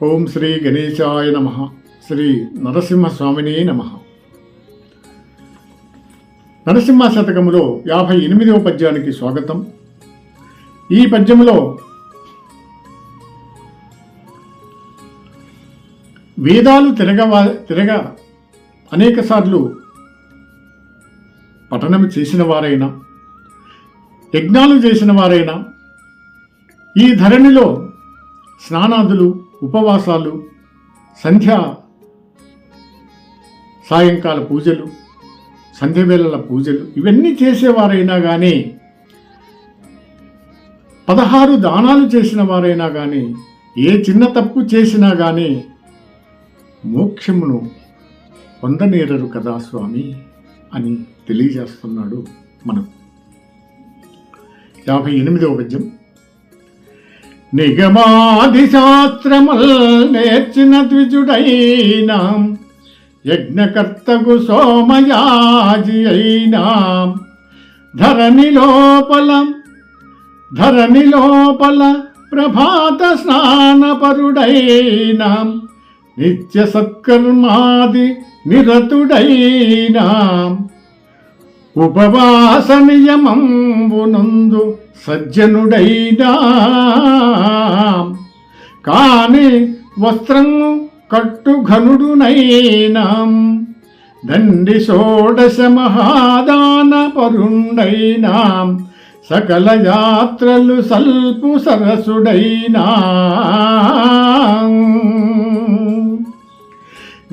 ఓం శ్రీ గణేశాయ నమః. శ్రీ నరసింహస్వామినే నమః. నరసింహ శతకములో 58వ పద్యానికి స్వాగతం. ఈ పద్యములో వేదాలు తిరగ అనేకసార్లు పఠనం చేసిన వారైనా, యజ్ఞాలు చేసిన వారైనా, ఈ ధరణిలో స్నానాదులు, ఉపవాసాలు, సంధ్యా సాయంకాల పూజలు, సంధ్యవేళల పూజలు ఇవన్నీ చేసేవారైనా కానీ, 16 దానాలు చేసిన వారైనా కానీ, ఏ చిన్న తప్పు చేసినా కానీ మోక్షమును పొందనేరరు కదా స్వామి అని తెలియజేస్తున్నాడు మనకు. 58వ పద్యం. నిగమాది శాస్త్రముల్ నేర్చిన ద్విజుడైనా, యజ్ఞకర్తకు సోమయాజి అయినా, ధరణి లోపల ప్రభాత స్నానపరుడైనా, నిత్య సత్కర్మాది నిరతుడైనా, ఉపవాస నియమంబునందు సజ్జనుడైనా, కాని వస్త్రము కట్టుఘనుడునైనా, దండి షోడశ మహాదాన పరుండైనా, సకల యాత్రలు సల్పు సరసుడైనా,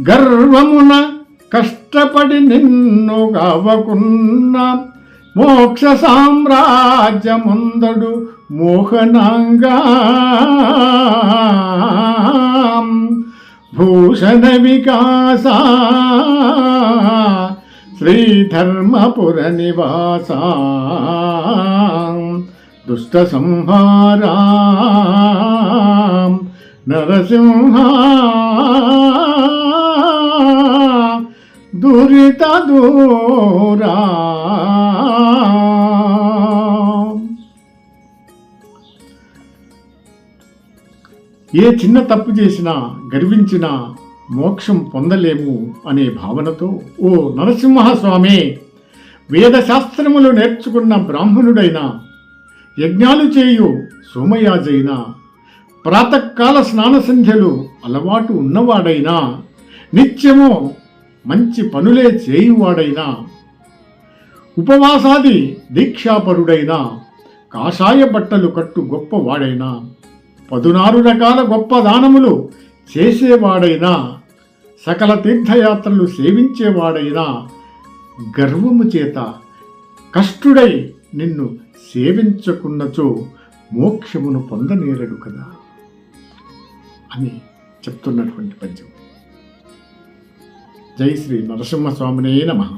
గర్వమున కష్టపడి నిన్ను గావకున్నా, మోక్ష సామ్రాజ్యముందడు మోహనాంగా, భూషణ వికాస శ్రీధర్మపుర నివాస, దుష్ట సంహారా నరసింహ, దురిత దూరా. ఏ చిన్న తప్పు చేసినా, గర్వించినా మోక్షం పొందలేము అనే భావనతో, ఓ నరసింహస్వామి, వేదశాస్త్రములు నేర్చుకున్న బ్రాహ్మణుడైనా, యజ్ఞాలు చేయు సోమయాజైనా, ప్రాతకాల స్నాన సంధ్యలు అలవాటు ఉన్నవాడైనా, నిత్యము మంచి పనులే చేయువాడైనా, ఉపవాసాది దీక్షాపరుడైనా, కాషాయ బట్టలు కట్టు గొప్పవాడైనా, 16 రకాల గొప్ప దానములు చేసేవాడైనా, సకల తీర్థయాత్రలు సేవించేవాడైనా, గర్వము చేత కష్టుడై నిన్ను సేవించకున్నచో మోక్షమును పొందనేరడు కదా అని చెప్తున్నటువంటి పద్యం. జై శ్రీ నరసింహస్వామినే నమః.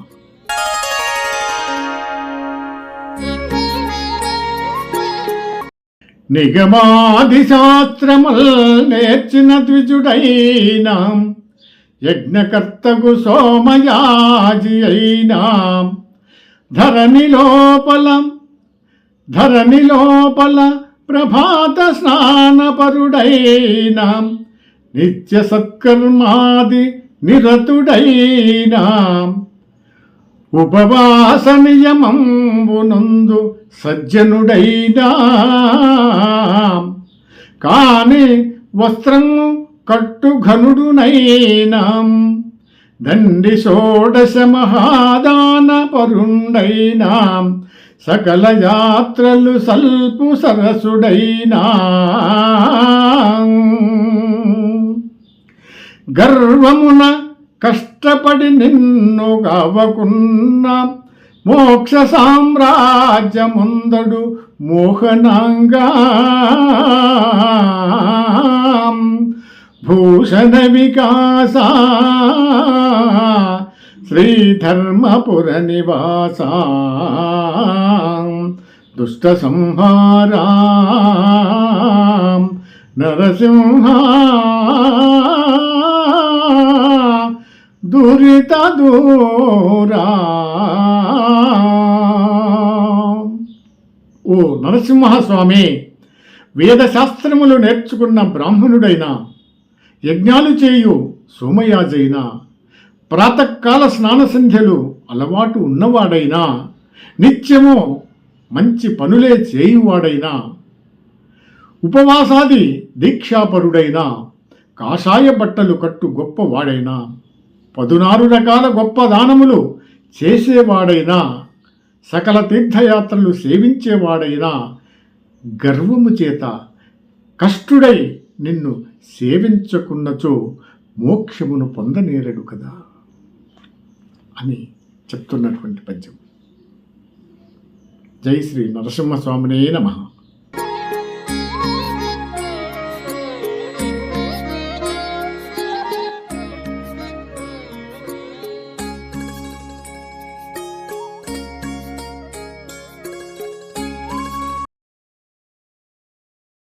నిగమాది శాస్త్రముల్ నేర్చిన ద్విజుడైనా, యజ్ఞకర్తకు సోమయాజి అయినా, ధరణి లోపల ప్రభాత స్నానపరుడైనా, నిత్య సత్కర్మాది నిరతుడైనా, ఉపవాస నియమంబునందు సజ్జనుడైనా, కాని వస్త్రము కట్టుఘనుడునైనా, దండి షోడశ మహాదాన పరుండైనా, సకల యాత్రలు సల్పు సరసుడైనా, గర్వమున కష్టపడి నిన్ను గావకున్నా, మోక్ష సామ్రాజ్యముందడు మోహనాంగా, భూషణ వికాస శ్రీధర్మపుర నివాస, దుష్ట సంహారా నరసింహ, దురిత దూరా. ఓ నరసింహస్వామి, వేదశాస్త్రములు నేర్చుకున్న బ్రాహ్మణుడైనా, యజ్ఞాలు చేయు సోమయాజైనా, ప్రాతకాల స్నాన సంధ్యలు అలవాటు ఉన్నవాడైనా, నిత్యము మంచి పనులే చేయువాడైనా, ఉపవాసాది దీక్షాపరుడైనా, కాషాయ బట్టలు కట్టు గొప్పవాడైనా, 16 రకాల గొప్ప దానములు చేసేవాడైనా, సకల తీర్థయాత్రలు సేవించేవాడైనా, గర్వము చేత కష్టుడై నిన్ను సేవించకున్నచో మోక్షమును పొందనేరడు కదా అని చెప్తున్నటువంటి పద్యం. జై శ్రీ నరసింహస్వామినే నమః.